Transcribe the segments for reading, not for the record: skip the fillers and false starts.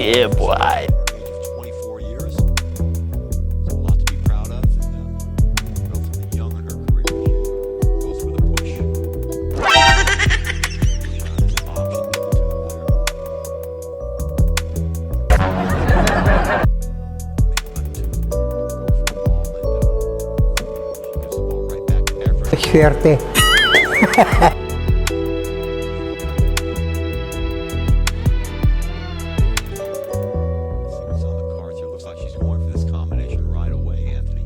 Yeah, boy. 24 years. So a lot to be proud of. And, relatively young in her career. She goes for the push. Shot is an option to the player. Make a left to go for a ball, and she gives the ball right back to Efren. Swerte. See what's on the cards here. Looks like she's going for this combination right away, Anthony.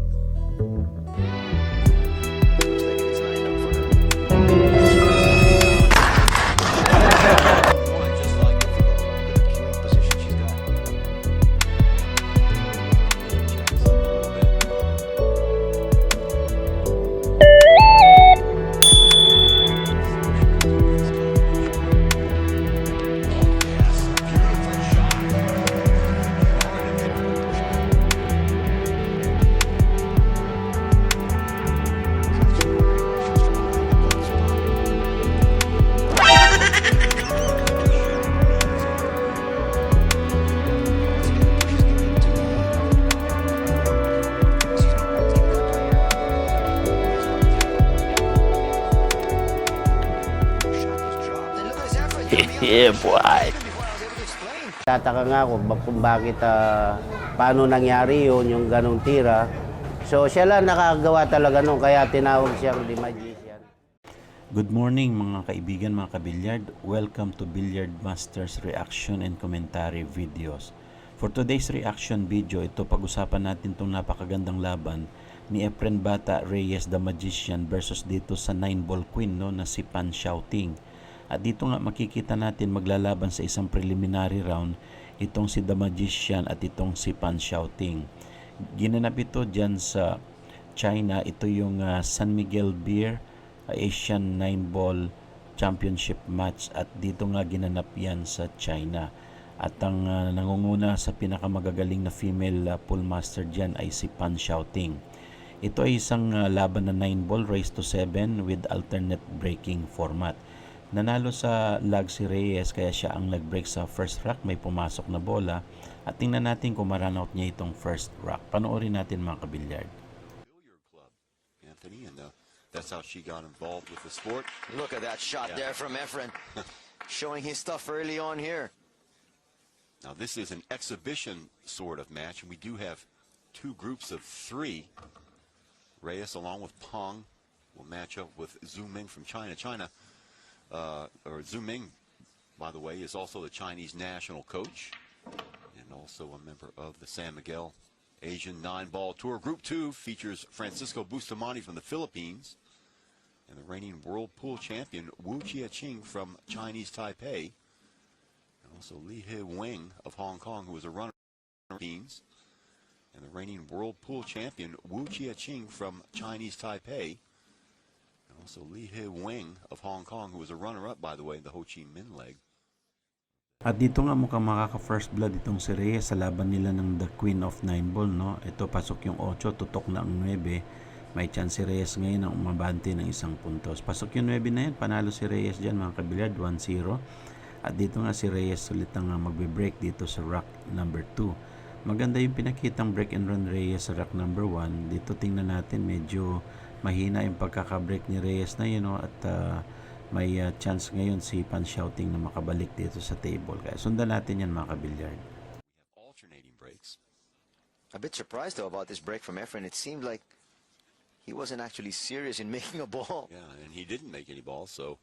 Looks like it is lined up for her. Just like the queuing position she's got. Checks up a little bit. Yes, beautiful shot. Yeah, boy. Tataka nga ako kung bakit paano nangyari yun, yung ganong tira. So siya lang nakagawa talaga nun, kaya tinawag siyang The Magician. Good morning mga kaibigan, mga kabilyard. Welcome to Billiard Masters Reaction and Commentary Videos. For today's reaction video, ito pag-usapan natin itong napakagandang laban ni Efren Bata Reyes The Magician versus dito sa 9-ball queen no, na si Pan Xiaoting. At dito nga makikita natin maglalaban sa isang preliminary round itong si The Magician at itong si Pan Xiaoting. Ginanap ito dyan sa China. Ito yung San Miguel Beer Asian 9-ball championship match at dito nga ginanap yan sa China. At ang nangunguna sa pinakamagagaling na female pool master dyan ay si Pan Xiaoting. Ito ay isang laban na 9-ball race to 7 with alternate breaking format. Nanalo sa lag si Reyes kaya siya ang nag-break sa first rack, may pumasok na bola at tingnan natin kung ma-run out niya itong first rack. Panoorin natin mga kabilyard. Billiard club, Anthony, and that's how she got involved with the sport. Look at that shot there from Efren. Showing his stuff early on here. Now this is an exhibition sort of match, and we do have two groups of three. Reyes along with Peng will match up with Zhu Ming from China. Or Zhu Ming, by the way, is also the Chinese national coach and also a member of the San Miguel Asian 9-ball tour. Group 2 features Francisco Bustamante from the Philippines and the reigning world pool champion Wu Chiaching from Chinese Taipei, and also Li He Wing of Hong Kong, who was a runner in the Philippines, and the reigning world pool champion Wu Chiaching from Chinese Taipei, and also Li He Wing of Hong Kong, who was a runner-up, by the way, in the Ho Chi Minh leg. At dito nga mukhang makaka-first blood itong si Reyes sa laban nila ng The Queen of 9-ball. No? Ito pasok yung 8, tutok na ang 9. May chance si Reyes ngayon ang umabante ng isang puntos. Pasok yung 9 na yan, panalo si Reyes dyan mga kabilyard, 1-0. At dito nga si Reyes ulit ang magbe-break dito sa rack number 2. Maganda yung pinakitang break and run Reyes sa rack number 1. Dito tingnan natin medyo mahina yung pagkaka-break ni Reyes na yun. No? At may chance ngayon si Pan Xiaoting na makabalik dito sa table. Kaya sundan natin yan mga kabilyard. Alternating breaks. A bit surprised though about this break from Efren. It seemed like he wasn't actually serious in making a ball. Yeah, and he didn't make any balls, so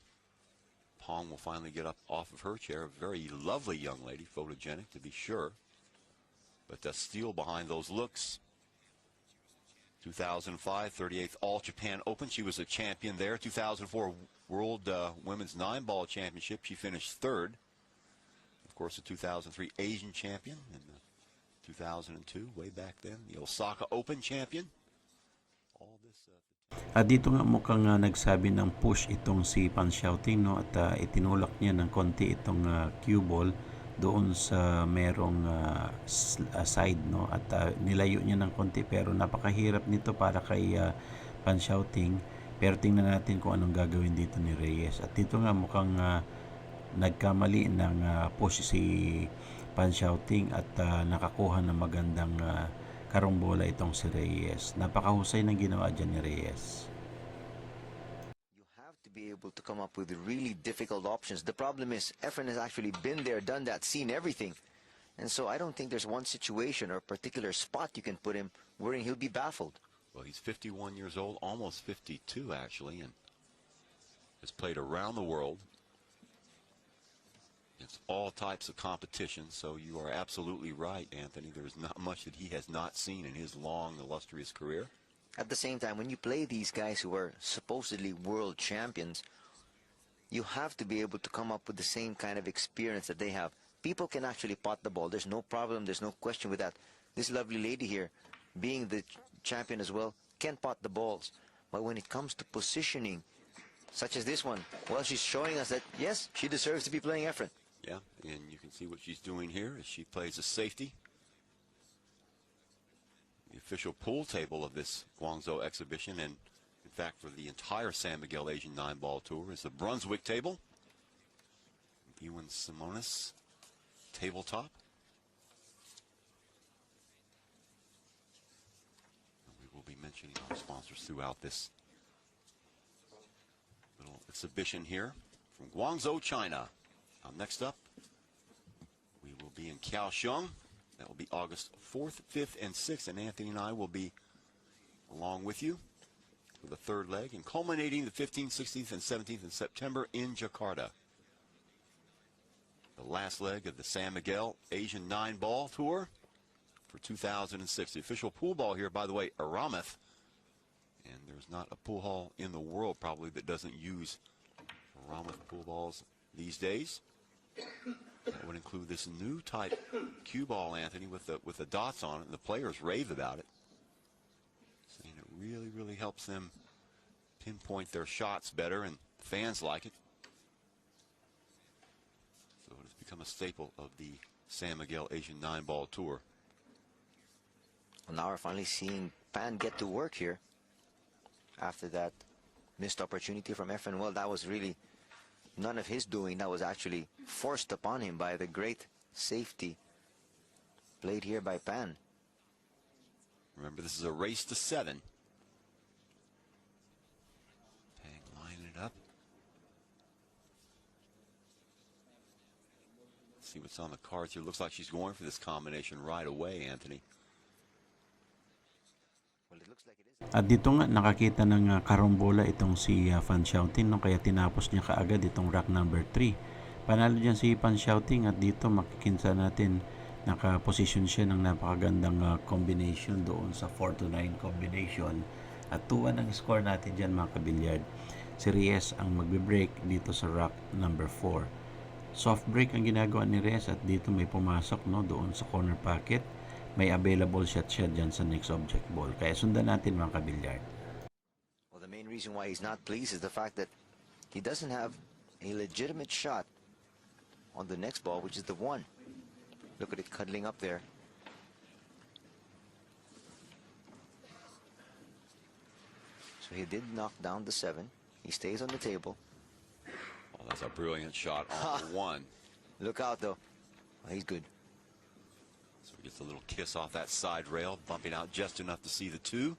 Pong will finally get up off of her chair. A very lovely young lady, photogenic to be sure. But steal behind those looks. 2005, 38th All-Japan Open. She was a champion there. 2004 World Women's 9-Ball Championship. She finished third. Of course, the 2003 Asian champion. And the 2002, way back then, the Osaka Open champion. All this... At dito nga mukhang nagsabi ng push itong si Pan Xiaoting, no? At itinulak niya ng konti itong cue ball doon sa merong side, no? At nilayo niya ng konti pero napakahirap nito para kay Pan Xiaoting. Pero tingnan natin kung anong gagawin dito ni Reyes. At dito nga mukhang nagkamali ng push si pan-shouting at nakakuha ng magandang karumbola itong si Reyes. Napakahusay ng ginawa dyan ni Reyes. You have to be able to come up with really difficult options. The problem is Efren has actually been there, done that, seen everything. And so I don't think there's one situation or particular spot you can put him wherein he'll be baffled. Well, he's 51 years old, almost 52 actually, and has played around the world against all types of competition. So you are absolutely right, Anthony. There's not much that he has not seen in his long, illustrious career. At the same time, when you play these guys who are supposedly world champions, you have to be able to come up with the same kind of experience that they have. People can actually pot the ball. There's no problem. There's no question with that. This lovely lady here, being the champion as well, can pot the balls. But when it comes to positioning, such as this one, well, she's showing us that, yes, she deserves to be playing Efren. Yeah, and you can see what she's doing here as she plays a safety. The official pool table of this Guangzhou exhibition, and in fact for the entire San Miguel Asian 9-ball tour, is the Brunswick table. Ewan Simonis tabletop. And we will be mentioning our sponsors throughout this little exhibition here from Guangzhou, China. Next up, we will be in Kaohsiung. That will be August 4th, 5th, and 6th, and Anthony and I will be along with you for the third leg, and culminating the 15th, 16th, and 17th in September in Jakarta. The last leg of the San Miguel Asian 9-ball tour for 2006. The official pool ball here, by the way, Aramoth, and there's not a pool hall in the world probably that doesn't use Aramoth pool balls these days. That would include this new type cue ball, Anthony, with the dots on it, and the players rave about it, saying it really helps them pinpoint their shots better, and fans like it. So it has become a staple of the San Miguel Asian 9-ball tour. Well, now we're finally seeing Pan get to work here after that missed opportunity from Efren. Well, that was really none of his doing. That was actually forced upon him by the great safety played here by Pan. Remember, this is a race to 7. Pang lining it up. Let's see what's on the cards here. Looks like she's going for this combination right away, Anthony. Well, it looks like it is. At dito nga nakakita ng karumbola itong si Fan Shouting, no? Kaya tinapos niya kaagad itong rack number 3. Panalo dyan si Fan Shouting, at dito makikinsa natin nakaposisyon siya ng napakagandang combination doon sa 4-9 combination. At 2-1 ang score natin dyan, mga kabilyard. Si Reyes ang magbe-break dito sa rack number 4. Soft break ang ginagawa ni Reyes, at dito may pumasok, no, doon sa corner pocket. May available shot siya dyan sa next object ball. Kaya sundan natin, mga kabilyard. Well, the main reason why he's not pleased is the fact that he doesn't have a legitimate shot on the next ball, which is the 1. Look at it cuddling up there. So he did knock down the 7. He stays on the table. Oh, that's a brilliant shot on the 1. Look out, though. Oh, he's good. So he gets a little kiss off that side rail, bumping out just enough to see the 2.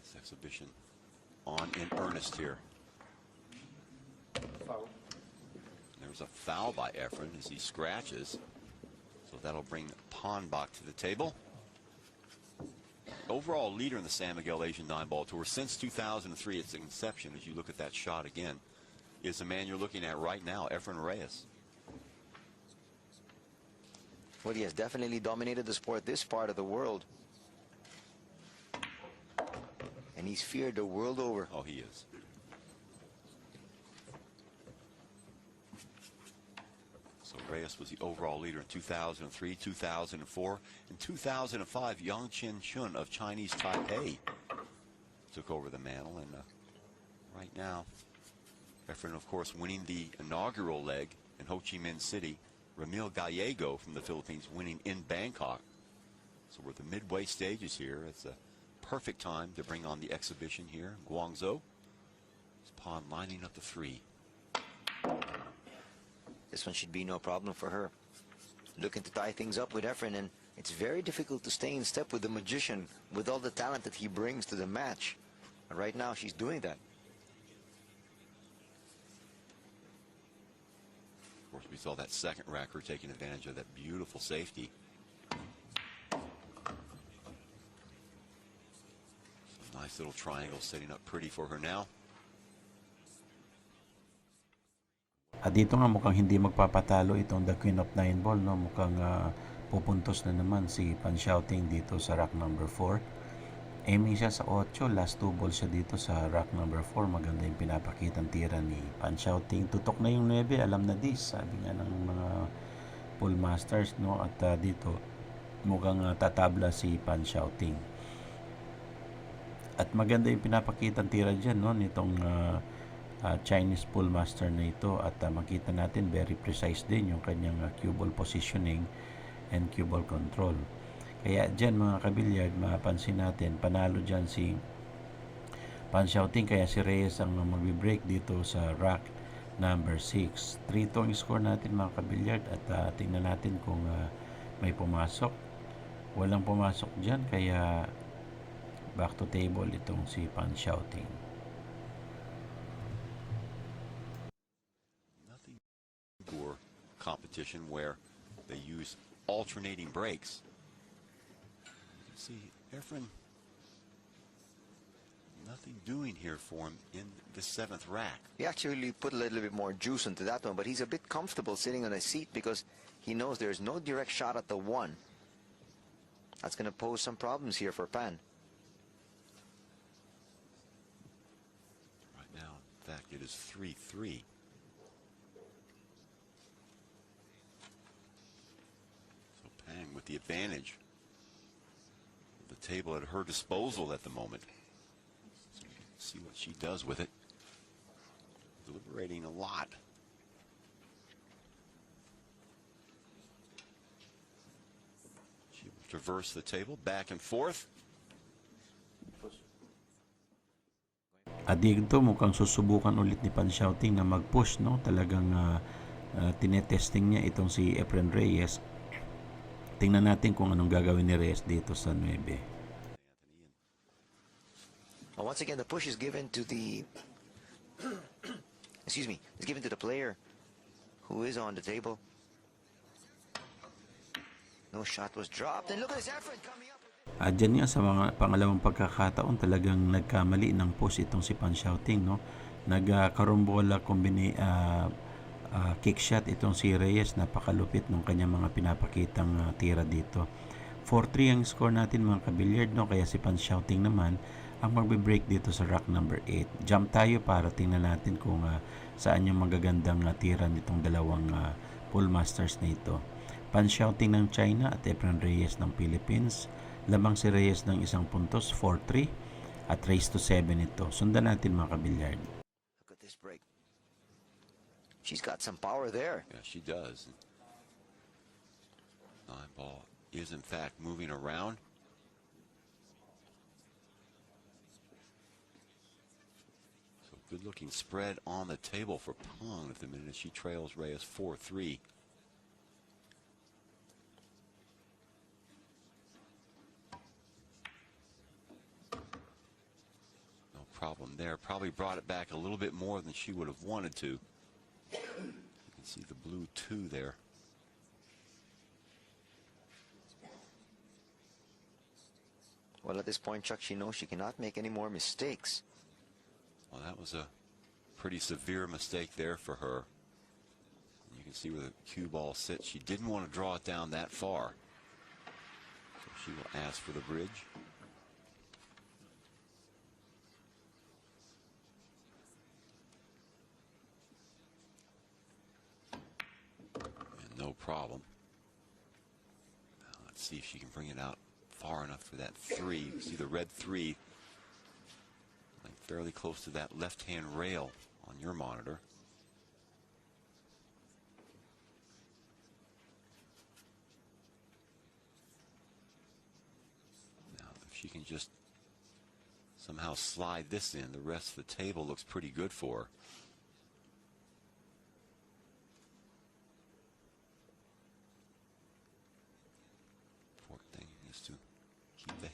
This exhibition on in earnest here. Foul. There's a foul by Efren as he scratches. So that'll bring Ponbach to the table. Overall leader in the San Miguel Asian 9-ball tour since 2003, its inception, as you look at that shot again, is the man you're looking at right now, Efren Reyes. Well, he has definitely dominated the sport, this part of the world. And he's feared the world over. Oh, he is. So Reyes was the overall leader in 2003, 2004, and 2005. Yang Chen-chun of Chinese Taipei took over the mantle, and right now, Efren, of course, winning the inaugural leg in Ho Chi Minh City. Ramil Gallego from the Philippines winning in Bangkok. So we're at the midway stages here. It's a perfect time to bring on the exhibition here in Guangzhou. It's Pon lining up the 3. This one should be no problem for her. Looking to tie things up with Efren, and it's very difficult to stay in step with the magician with all the talent that he brings to the match. And right now, she's doing that. Of course, we saw that second racker taking advantage of that beautiful safety. Some nice little triangle setting up pretty for her now. At dito nga mukhang hindi magpapatalo itong the Queen of Nine Ball, no? Mukhang pupuntos na naman si Pan Shouting dito sa rack number 4. Aiming siya sa 8, last 2 balls siya dito sa rack number 4. Maganda yung pinapakitang tira ni Pan Shouting. Tutok na yung 9, alam na this, sabi nga ng mga pool masters, no? At dito mukhang tatabla si Pan Shouting. At maganda yung pinapakitang tira dyan, no? Nitong Chinese pool master na ito, at makita natin very precise din yung kanyang cue ball positioning and cue ball control. Kaya dyan mga kabilyard, mapansin natin panalo dyan si Pan Shouting, kaya si Reyes ang magbe-break dito sa rack number 6. 3 tong score natin mga kabilyard, at tingnan natin kung may pumasok. Walang pumasok dyan, kaya back to table itong si Pan Shouting. Or competition where they use alternating breaks. You can see Efren, nothing doing here for him in the 7th rack. He actually put a little bit more juice into that one, but he's a bit comfortable sitting on a seat because he knows there's no direct shot at the 1. That's going to pose some problems here for Pan. Right now, in fact, it is 3-3. With the advantage of the table at her disposal at the moment. So you can see what she does with it. Deliberating a lot. She will traverse the table back and forth. At dito mukhang susubukan ulit ni Pan Shouting na mag-push, no? Talagang tinetesting niya itong si Efren Reyes. Tingnan natin kung anong gagawin ni Reyes dito sa 9. Well, once again, the push is given to the excuse me, is given to the player who is on the table. No shot was dropped, and look at this effort coming up. At dyan nga sa mga pangalawang pagkakataon, talagang nagkamali ng push itong si Pan Shouting, no? Nagkarumbola kick shot itong si Reyes. Napakalupit ng kanyang mga pinapakitang tira dito. 4-3 ang score natin mga kabilyard, no? Kaya si Pan Shouting naman ang magbe-break dito sa rack number 8. Jump tayo para tingnan natin kung saan yung magagandang tira nitong dalawang pool masters na ito. Pan Shouting ng China at Efren Reyes ng Philippines. Lamang si Reyes ng 1 puntos, 4-3, at race to 7 ito. Sundan natin mga kabilyard. Look at this break. She's got some power there. Yeah, she does. 9 ball is in fact moving around. So good looking spread on the table for Peng at the minute. She trails Reyes 4-3. No problem there. Probably brought it back a little bit more than she would have wanted to. You can see the blue 2 there. Well, at this point, Chuck, she knows she cannot make any more mistakes. Well, that was a pretty severe mistake there for her. You can see where the cue ball sits. She didn't want to draw it down that far. So she will ask for the bridge. No problem. Now let's see if she can bring it out far enough for that 3. You see the red 3 like fairly close to that left-hand rail on your monitor. Now if she can just somehow slide this in, the rest of the table looks pretty good for her.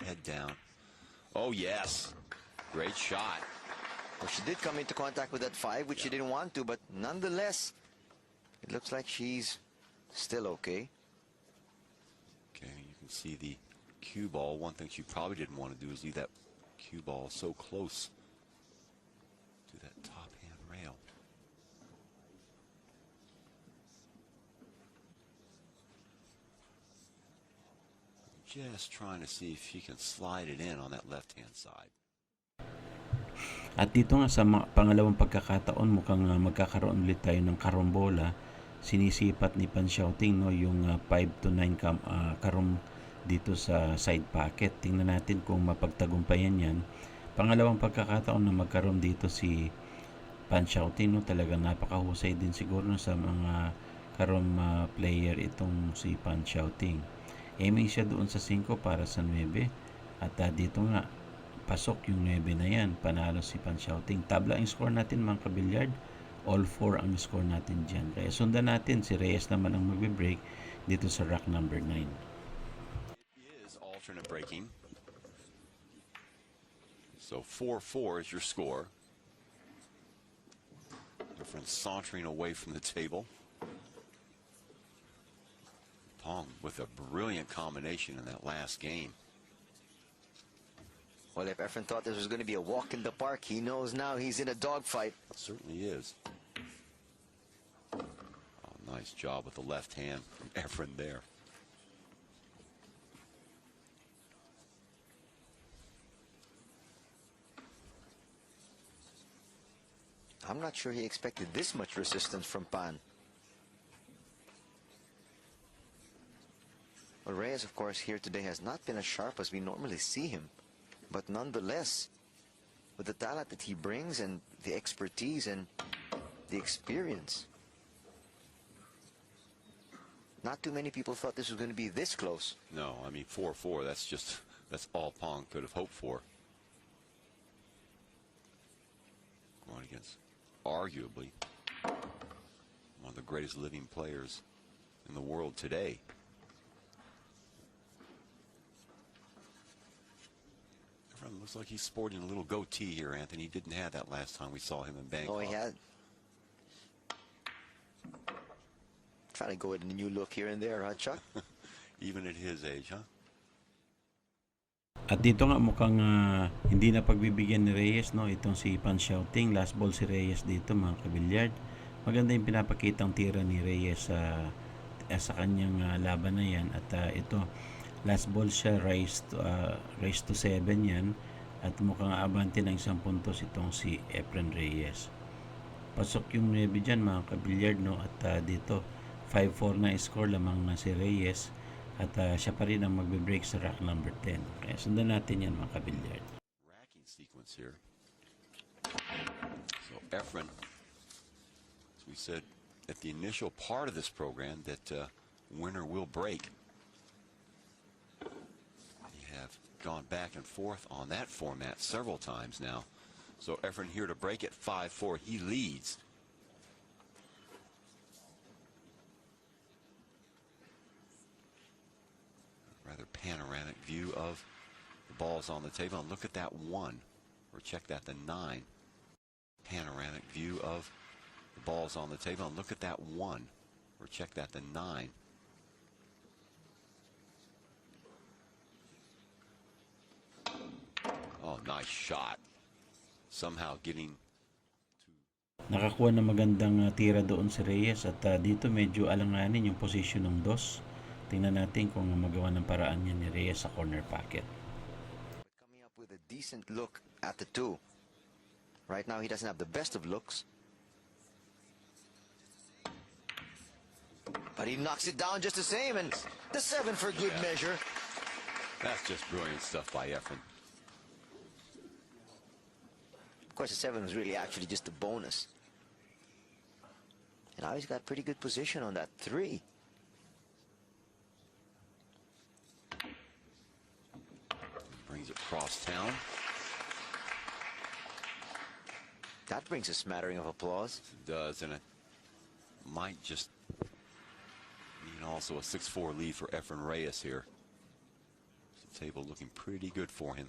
head down. Oh, yes. Great shot. Well, she did come into contact with that 5, which she didn't want to, but nonetheless, it looks like she's still okay. Okay, you can see the cue ball. One thing she probably didn't want to do is leave that cue ball so close to that top hand rail. Just trying to see if she can slide it in on that left-hand side. At dito nga sa pangalawang pagkakataon, mukhang magkakaroon ulit tayo ng karombola. Sinisipat ni Pan Shouting, no, yung 5 to 9 karom dito sa side pocket. Tingnan natin kung mapagtagumpayan yan. Pangalawang pagkakataon na magkaroon dito si Pan Shouting, no, talagang napakahusay din siguro sa mga karom player itong si Pan Shouting. Aiming siya doon sa 5 para sa 9. At dito nga, pasok yung 9 na yan. Panalo si Pan Shouting. Tabla ang score natin mga kabilyard. All 4 ang score natin dyan. Kaya sundan natin. Si Reyes naman ang magbe-break dito sa rack number 9. It is alternate breaking. So 4-4 is your score. Your friend sauntering away from the table. Pong with a brilliant combination in that last game. Well, if Efren thought this was going to be a walk in the park, he knows now he's in a dogfight. It certainly is. Oh, nice job with the left hand from Efren there. I'm not sure he expected this much resistance from Pan. Well, Reyes, of course, here today has not been as sharp as we normally see him. But nonetheless, with the talent that he brings and the expertise and the experience, not too many people thought this was going to be this close. No, I mean 4-4, that's all Pong could have hoped for. Going against arguably one of the greatest living players in the world today. Looks like he's sporting a little goatee here, Anthony. He didn't have that last time we saw him in Bangkok. Oh, he had. Trying to go with a new look here and there, huh, Chuck? Even at his age, huh? At dito nga mukhang hindi na pagbibigyan ni Reyes, no, itong si Pan Shouting. Last ball si Reyes dito mga kabilyard. Maganda yung pinapakitang tira ni Reyes sa kanyang laban na yan. At ito, last ball siya, raise to 7 yan. At mukhang abante ng 1 puntos itong si Efren Reyes. Pasok yung 9 dyan mga kabilyard, no? At dito 5-4 na score lamang na si Reyes. At siya pa rin ang magbe-break sa rack number 10. Kaya sundan natin yan mga kabilyard. Racking sequence here. So Efren, as we said at the initial part of this program, that winner will break. Gone back and forth on that format several times now. So Efren here to break it 5-4. He leads. Rather panoramic view of the balls on the table. And look at that 1. Or check that, the 9. Panoramic view of the balls on the table. And look at that 1. Or check that, the 9. Oh, nice shot. Somehow getting to... Nakakuha na magandang tira doon si Reyes. At dito medyo alanganin yung position ng 2. Tingnan natin kung magawa ng paraan niya ni Reyes sa corner pocket. Coming up with a decent look at the 2. Right now, he doesn't have the best of looks. But he knocks it down just the same, and the 7 for good measure. That's just brilliant stuff by Efren. Of course, the 7 was really actually just a bonus. And now he's got pretty good position on that 3. Brings it cross town. That brings a smattering of applause. It does, and it might just mean also a 6-4 lead for Efren Reyes here. So Table looking pretty good for him.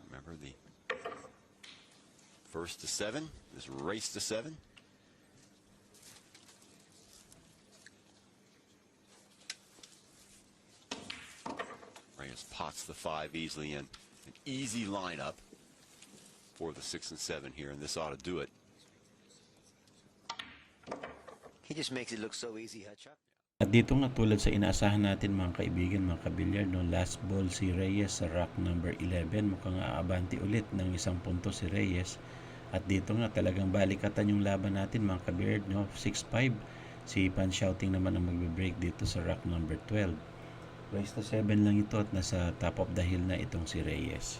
Remember the first to 7, this race to 7. Reyes pots the 5 easily in. An easy lineup for the 6 and 7 here, and this ought to do it. He just makes it look so easy, huh, Chuck? At dito nga tulad sa inaasahan natin mga kaibigan, mga kabilyard, no, last ball si Reyes sa rack number 11. Mukhang aabante ulit ng 1 punto si Reyes. At dito nga talagang balikatan yung laban natin mga kabilyard, no, 6-5. Si Pan Shouting naman ang magbe-break dito sa rack number 12. Race to 7 lang ito at nasa top of the hill na itong si Reyes.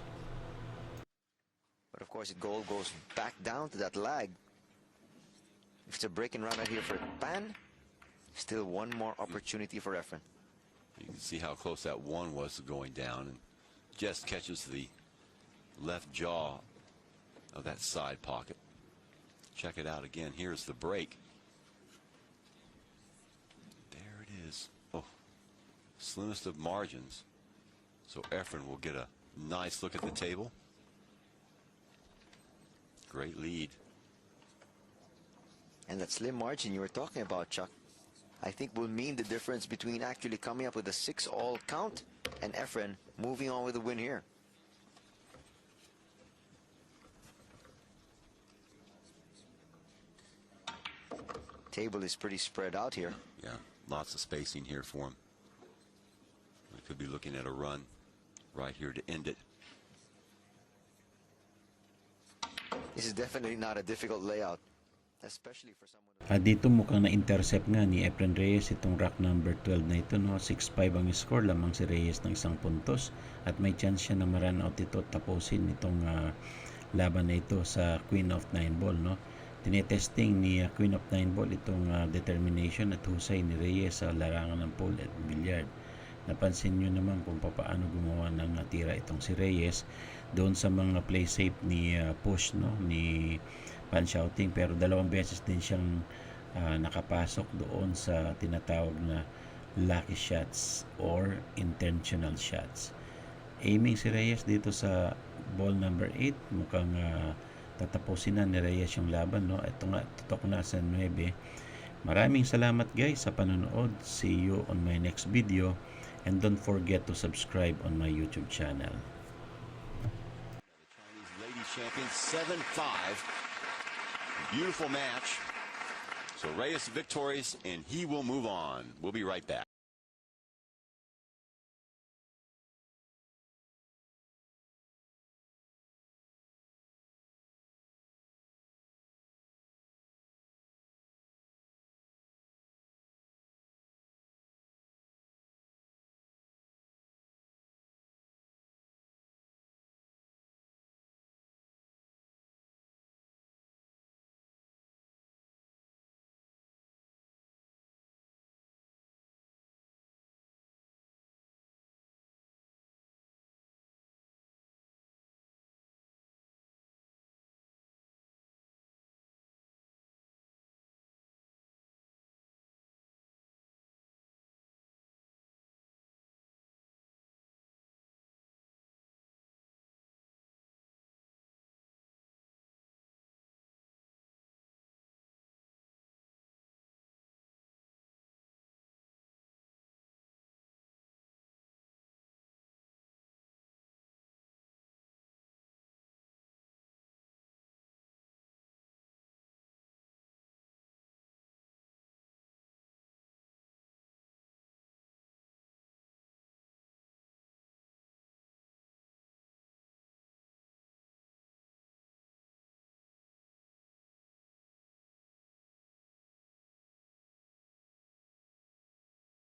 But of course, the goal goes back down to that lag. If it's a break and run right here for Pan, still one more opportunity for Efren. You can see how close that 1 was to going down, and just catches the left jaw of that side pocket. Check it out again. Here's the break. There it is. Oh, slimmest of margins. So Efren will get a nice look at the table. Great lead. And that slim margin you were talking about, Chuck, I think will mean the difference between actually coming up with a 6-all count and Efren moving on with the win here. Table is pretty spread out here. Yeah, lots of spacing here for him. We could be looking at a run right here to end it. This is definitely not a difficult layout, especially for someone. Dito mukhang na-intercept nga ni Efren Reyes itong rack number 12 na ito, no. 6-5 ang score, lamang si Reyes ng 1 puntos at may chance siya na ma-run out ito tapusin itong laban na ito sa Queen of 9 ball, no. Tinetesting ni Queen of 9 ball itong determination at husay ni Reyes sa larangan ng pool at billiard. Napansin nyo naman kung paano gumawa ng tira itong si Reyes doon sa mga play safe ni push, no, ni Pan Shouting, pero 2 beses din siyang nakapasok doon sa tinatawag na lucky shots or intentional shots. Aiming si Reyes dito sa ball number 8, mukhang tatapusin na ni Reyes yung laban, no. Ito nga, tutok na sa 9. Maraming salamat guys sa panonood. See you on my next video. And don't forget to subscribe on my YouTube channel. Chinese ladies champions 7-5. Beautiful match. So Reyes victorious, and he will move on. We'll be right back.